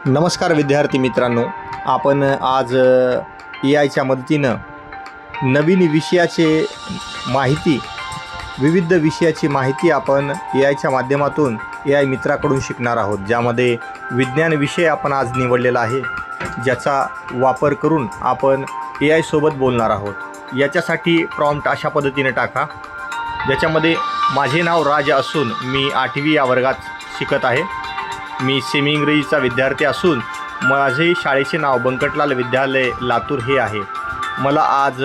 नमस्कार विद्यार्थी मित्रांनो, आपण आज AIच्या मदतीनं नवीन विषयाचे माहिती विविध विषयाची माहिती आपण AIच्या माध्यमातून AI मित्राकडून शिकणार आहोत। ज्यामध्ये विज्ञान विषय आपण आज निवडलेला आहे, ज्याचा वापर करून आपण AI सोबत बोलणार आहोत। याच्यासाठी प्रॉम्प्ट अशा पद्धतीने टाका, ज्याच्यामध्ये माझे नाव राज असून मी 8वी या वर्गात शिकत आहे। मी सेमी इंग्रजीचा विद्यार्थी असून माझे शाळेचे नाव बंकटलाल विद्यालय लातूर हे आहे। मला आज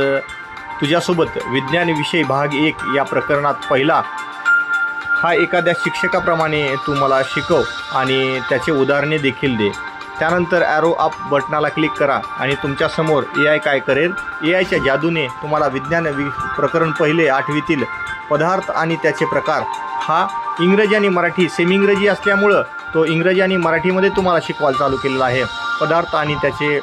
तुझ्यासोबत विज्ञान विषय भाग 1 या प्रकरणात पहिला हा एखाद्या शिक्षकाप्रमाणे तू मला शिकव आणि त्याचे उदाहरणे देखील दे। त्यानंतर ॲरो अप बटनाला क्लिक करा आणि तुमच्यासमोर AI काय करेल, AIच्या जादूने तुम्हाला विज्ञान प्रकरण पहिले 8वीतील पदार्थ आणि त्याचे प्रकार हा इंग्रजी आणि मराठी सेमी इंग्रजी असल्यामुळं तो इंग्रजी आणि मराठीमध्ये तुम्हाला शिकवायला चालू केलेला आहे। पदार्थ आणि त्याचे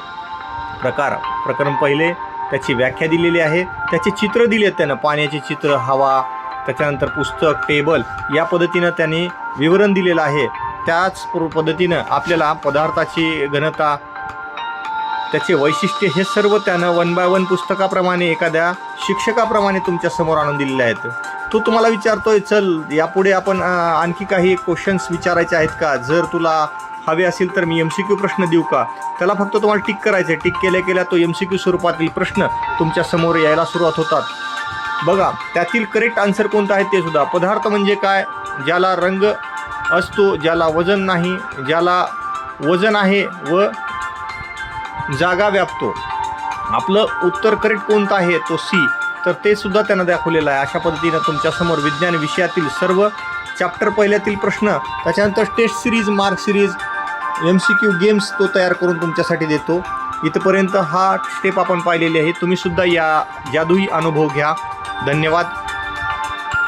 प्रकार प्रकरण पहिले त्याची व्याख्या दिलेली आहे, त्याचे चित्र दिले आहेत त्यानं, पाण्याचे चित्र, हवा, त्याच्यानंतर पुस्तक, टेबल या पद्धतीनं त्यांनी विवरण दिलेलं आहे। त्याच पद्धतीनं आपल्याला पदार्थाची घनता, त्याचे वैशिष्ट्य हे सर्व त्यानं 1 बाय 1 पुस्तकाप्रमाणे एखाद्या शिक्षकाप्रमाणे तुमच्या समोर आणून दिलेले आहेत। तो तुम्हाला विचारतोय, चल यापुढे आपण आणखी काही क्वेश्चन्स विचारायचे आहेत का, जर तुला हवे असेल तर मी MCQ प्रश्न देऊ का। त्याला फक्त तुम्हाला टिक करायचं आहे। टिक केल्या केल्या तो MCQ स्वरूपातील प्रश्न तुमच्या समोर यायला सुरुवात होतात। बघा त्यातील करेक्ट आन्सर कोणता आहे ते सुद्धा। पदार्थ म्हणजे काय, ज्याला रंग असतो, ज्याला वजन नाही, ज्याला वजन आहे व जागा व्यापतो। आपलं उत्तर करेक्ट कोणतं आहे तो C, तर ते सुद्धा त्यांना दाखवलेलं आहे। अशा पद्धतीनं तुमच्यासमोर विज्ञान विषयातील सर्व चॅप्टर पहिल्यातील प्रश्न, त्याच्यानंतर test series, mark series, MCQ games तो तयार करून तुमच्यासाठी देतो। इथपर्यंत हा स्टेप आपण पाहिलेली आहे। तुम्ही सुद्धा या जादुई अनुभव घ्या। धन्यवाद।